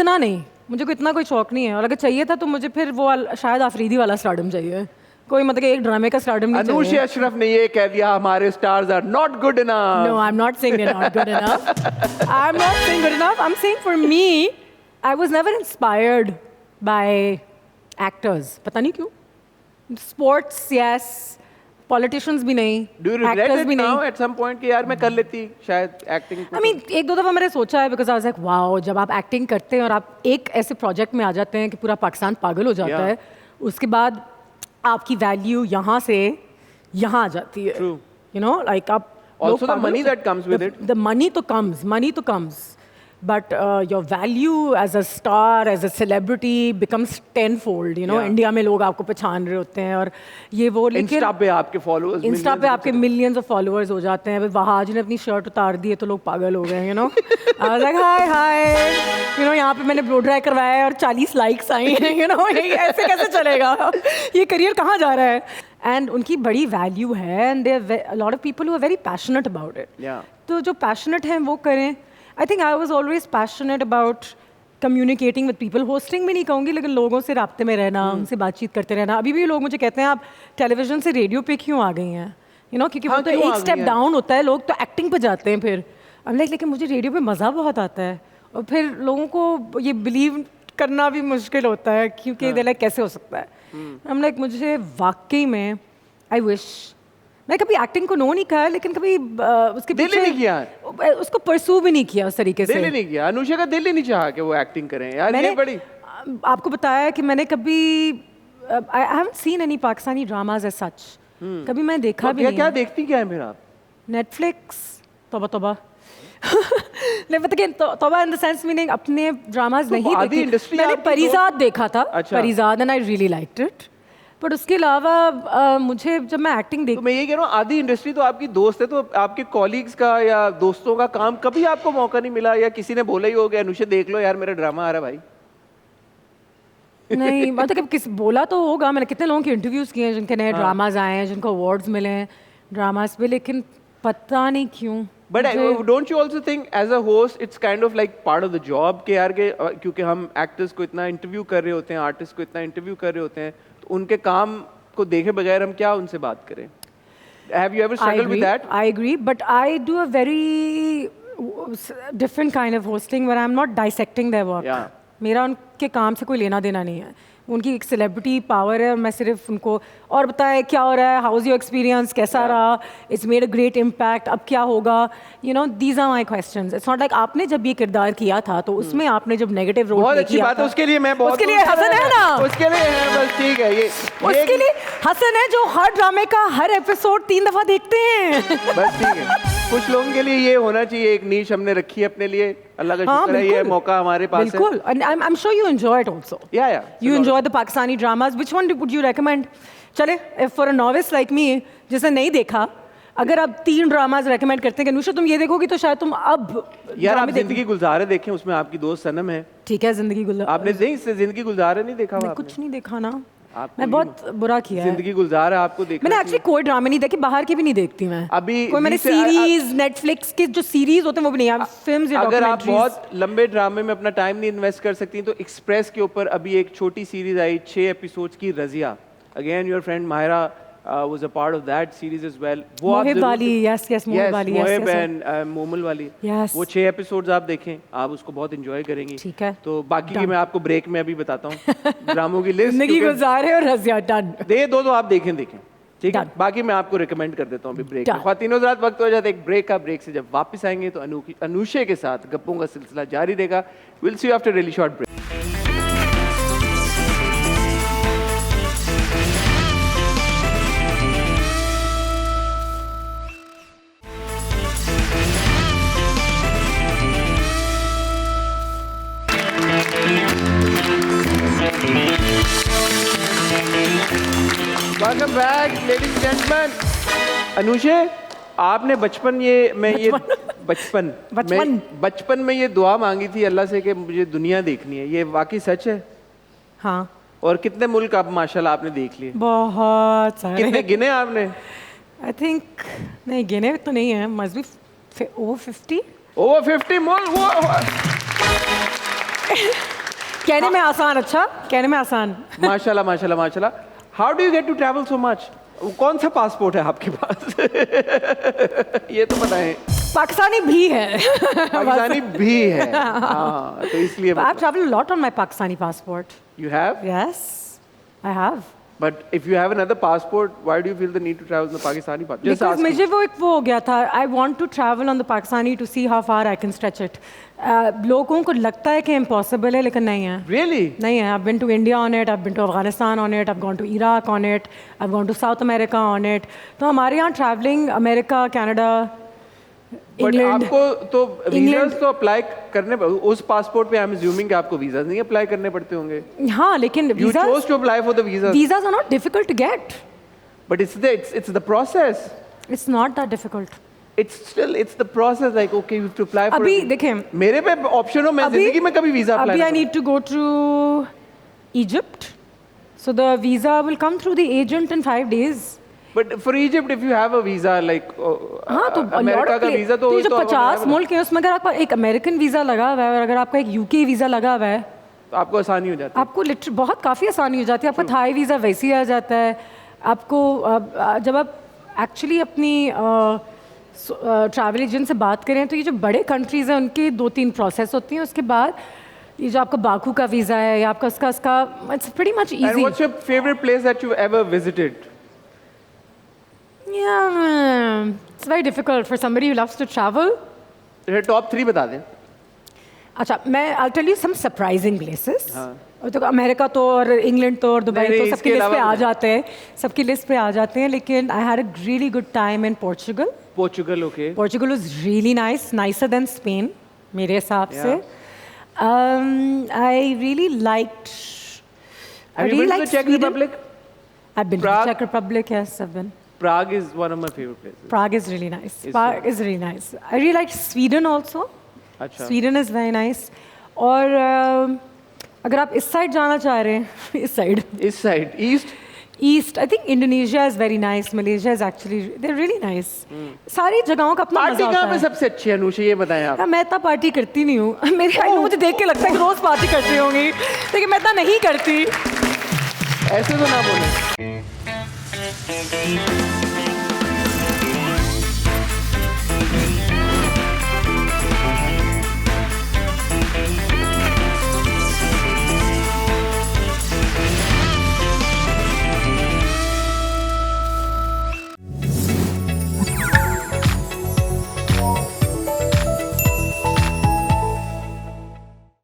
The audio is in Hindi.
इतना नहीं, मुझे कोई इतना कोई शौक नहीं है, और अगर चाहिए था तो मुझे फिर वो शायद आफरीदी वाला स्टारडम चाहिए, कोई मतलब एक ड्रामे का स्टारडम नहीं चाहिए। अनुषा अशरफ ने ये कह दिया हमारे stars are not good enough. No, I'm not saying they're not good enough. I'm not saying good enough. I'm saying for me, I was never inspired by actors. पता नहीं क्यों. Sports, yes. Politicians भी नहीं. Do you regret actors it भी now नहीं. at some point कि यार मैं कर लेती शायद acting? I mean, एक दो दफ़ा मैंने सोचा है because I was like, wow, जब आप acting करते हैं और आप एक ऐसे project में आ जाते हैं कि पूरा पाकिस्तान पागल हो जाता है, उसके बाद आपकी value यहाँ से यहाँ आ जाती है. True. You know, like आप Also the money that comes with it. The money to comes. But your value as a star, as a celebrity becomes tenfold, you know. Yeah. India में लोग आपको पहचान रहे होते हैं और ये वो, लेकिन Insta पे आपके followers इंस्टा पे आपके millions of followers हो जाते हैं. वहाज ने अपनी शर्ट उतार दी है तो लोग पागल हो गए, you know. I was like, hi, you know, यहाँ पे मैंने ब्लो ड्राई करवाया है और 40 likes आई हैं, you know. ऐसे कैसे चलेगा? ये करियर कहाँ जा रहा है? And उनकी बड़ी वैल्यू है, and there are a lot of people who are very passionate about it. Yeah. तो जो passionate हैं वो करें. I think I was always passionate about communicating with people. Hosting भी नहीं कहूँगी, लेकिन लोगों से राब्ते में रहना, उनसे बातचीत करते रहना. अभी भी लोग मुझे कहते हैं आप टेलीविजन से रेडियो पे क्यों आ गई हैं? You know, क्योंकि वो तो एक स्टेप डाउन होता है, लोग तो एक्टिंग पे जाते हैं फिर. I'm like, लेकिन मुझे रेडियो पे मज़ा बहुत आता है. और फिर लोगों को ये बिलीव करना भी मुश्किल होता है क्योंकि दे लाइक कैसे हो सकता है. I'm like, मुझे वाकई में I wish, मैं कभी एक्टिंग को नो नहीं कहा, लेकिन कभी उसके दिल ही नहीं किया, उसको परसू भी नहीं किया उस तरीके से. दिल ही नहीं किया. अनुषा का दिल ही नहीं चाहा कि वो एक्टिंग करें यार. ये बड़ी आपको बताया कि मैंने कभी I haven't seen any Pakistani dramas as such. कभी मैं देखा भी नहीं. क्या देखती क्या है फिर आप? Netflix, तौबा नहीं पता कि तौबा इन द सेंस मीनिंग अपने ड्रामाज नहीं देखती. मैंने परिजाद देखा था, Parizad, and I really liked it. But उसके अलावा मुझे जब मैं एक्टिंग देख, तो मैं ये कह रहा हूँ आधी इंडस्ट्री तो आपकी दोस्त है, तो आपके कॉलीग्स का या दोस्तों का काम कभी आपको मौका नहीं मिला, या किसी ने बोला ही हो कि अनुषा देख लो यार मेरा ड्रामा आ रहा है भाई? नहीं मतलब किस बोला तो होगा. मैंने कितने लोगों के इंटरव्यूज किए हैं जिनके नए ड्रामाज आए हैं, जिनको अवार्ड्स मिले हैं ड्रामाज पे, लेकिन पता नहीं क्यों. But don't you also think as a host it's kind of like part of the job कि यार के क्योंकि हम एक्टर्स को इतना इंटरव्यू कर रहे होते हैं, आर्टिस्ट को इतना इंटरव्यू कर रहे होते हैं, तो उनके काम को देखे बगैर हम क्या उनसे बात करें? Have you ever struggled with that? I agree, but I do a very different kind of hosting where I'm not dissecting their work. Yeah. मेरा उनके काम से कोई लेना देना नहीं है. उनकी एक सेलिब्रिटी पावर है और मैं सिर्फ उनको और बताए क्या हो रहा है, हाउ इज योर एक्सपीरियंस, कैसा रहा, it's made a great impact, अब क्या होगा, you know, these are my questions. It's not like आपने जब ये किरदार किया था तो उसमें आपने जब नेगेटिव रोल बहुत अच्छी बात है, उसके लिए मैं बहुत, उसके लिए हसन है ना, उसके लिए है, बस ठीक है. ये उसके लिए हसन है जो हर ड्रामे का हर एपिसोड 3 दफा देखते हैं. बस ठीक है. कुछ लोगों के लिए ये होना चाहिए, एक नीश हमने रखी है अपने लिए. अल्लाह का शुक्र है ये मौका हमारे पास है. बिल्कुल. And I'm sure you enjoy it also. Yeah. You enjoy the Pakistani dramas. Which one would you recommend? चले, if for a novice like me जिसने नहीं देखा, अगर आप 3 ड्रामाज रेकमेंड करते हैं कि अनुषा तुम ये देखोगी तो शायद तुम अब यार आप जिंदगी गुलजारे देखें, उसमें आपकी दोस्त सनम है. ठीक है, जिंदगी गुलजार आपने जिंदगी गुलजारे नहीं देखा? मैं कुछ नहीं देखा ना, मैं बहुत बुरा किया है. जिंदगी गुलजार है आपको देखना. मैंने एक्चुअली कोई ड्रामे नहीं देखी, बाहर की भी नहीं देखती मैं. अभी कोई मैंने सीरीज नेटफ्लिक्स के जो सीरीज होते हैं वो भी नहीं. फिल्म्स या अगर आप बहुत लंबे ड्रामे में अपना टाइम नहीं इन्वेस्ट कर सकती तो एक्सप्रेस के ऊपर अभी एक छोटी सीरीज आई 6 एपिसोड्स की, Razia. Again your friend Mahira was a part of that series as well. वो आप मोहिब वाली, yes मोहिब वाली, मोहिब एंड मोमल वाली, वो 6 एपिसोड्स आप देखें, आप उसको बहुत एंजॉय करेंगे. ठीक है. तो बाकी की मैं आपको ब्रेक में अभी बताता हूँ ड्रामों की लिस्ट. जिंदगी गुलजार और रजिया डन दे दो आप देखें. ठीक है, बाकी मैं आपको रिकमेंड कर देता हूँ अभी ब्रेक में. ख्वातीनो हज़रात, वक्त हो जाता है एक ब्रेक का. ब्रेक से जब वापस आएंगे तो अनुषा के साथ गप्पों का सिलसिला जारी रहेगा. Will see you after really short break. Welcome back, ladies and gentlemen. Anusha, आपने बचपन में ये दुआ मांगी थी अल्लाह से कि मुझे दुनिया देखनी है. ये वाकई सच है? हाँ. और कितने मुल्क आप माशाल्लाह आपने देख लिए? बहुत सारे. कितने गिने आपने? I think नहीं गिने तो नहीं है, must be over 50. Over 50 मुल्क. कहने में आसान, अच्छा कहने में आसान। माशाल्लाह माशाल्लाह माशाल्लाह। How do you get to travel so much? कौन सा पासपोर्ट है आपके पास? ये तो बताएं। पाकिस्तानी भी है। पाकिस्तानी भी है, हाँ, तो इसलिए I've traveled a lot on my Pakistani passport. you have, Yes, I have. but if you have another passport, why do you feel the need to travel on the Pakistani passport? Just Because asking. मुझे वो हो गया था, I want to travel on the Pakistani to see how far I can stretch it. लोगों को लगता है कि impossible है, लेकिन नहीं है। Really? नहीं है। I've been to India on it, I've been to Afghanistan on it, I've gone to Iraq on it, I've gone to South America on it. तो हमारे यहाँ traveling America, Canada, But England, आपको तो England- वीजास तो अप्लाई करने उस पासपोर्ट पे आई एम अज्यूमिंग कि आपको वीजास नहीं अप्लाई करने पड़ते होंगे। हाँ, लेकिन You chose to apply for the visas, visas are not difficult to get. but it's the process. It's not that difficult. It's the process, like okay you have to apply for अभी it. देखें, मेरे पे ऑप्शन हो, मैं जिंदगी में कभी वीजा अप्लाई अभी I नहीं need to go to Egypt, so the visa will come through the agent in 5 days. But for Egypt, if you have a visa like हाँ, तो अमेरिका का वीजा तो ये जो 50 मुल्क है उसमें अगर आपका एक अमेरिकन वीजा लगा हुआ है और अगर आपका एक यूके वीजा लगा हुआ है, तो आपको आसानी हो जाती है। आपको लिटरली बहुत काफ़ी आसानी हो जाती है। आपका थाई वीज़ा वैसे ही आ जाता है। आपको जब आप एक्चुअली अपनी ट्रैवल एजेंट से बात करें तो ये जो बड़े कंट्रीज़ हैं उनके 2-3 प्रोसेस होती हैं। उसके बाद ये जो आपका बाकू का वीज़ा है या आपका इसका it's pretty much And easy. what's your favorite place that you've ever visited? Yeah, it's very difficult for somebody who loves to travel. Top 3 बता दें। अच्छा, मैं I'll tell you some surprising places. तो अमेरिका तो और इंग्लैंड तो और दुबई नहीं, तो नहीं, सबकी इसके लिस्ट पे अलावा आ जाते हैं, सबकी लिस्ट पे आ जाते हैं। लेकिन I had a really good time in Portugal. Portugal, okay. Portugal was really nice, nicer than Spain मेरे हिसाब से। I really liked Have you been to the Czech Republic? I've been to Prague? the Czech Republic, yes, I've been. Prague is one of my favorite places. Prague is really nice. It's Prague is really nice. I really like Sweden also. अच्छा। Sweden is very nice. और अगर आप इस साइड जाना चाह रहे हैं, इस साइड, इस side east east, I think Indonesia is very nice, Malaysia is actually they really nice. सारी जगहों का अपना पार्टी मजा कहाँ होता पे है। सबसे अच्छी है अनुषा, ये बताएं आप। हाँ, मैं इतना पार्टी करती नहीं हूँ। मेरे आई नो मुझे देख के लगता है कि रोज पार्टी करती होंगी, लेकिन मैं इतना नहीं करती। ऐसे तो ना बोले।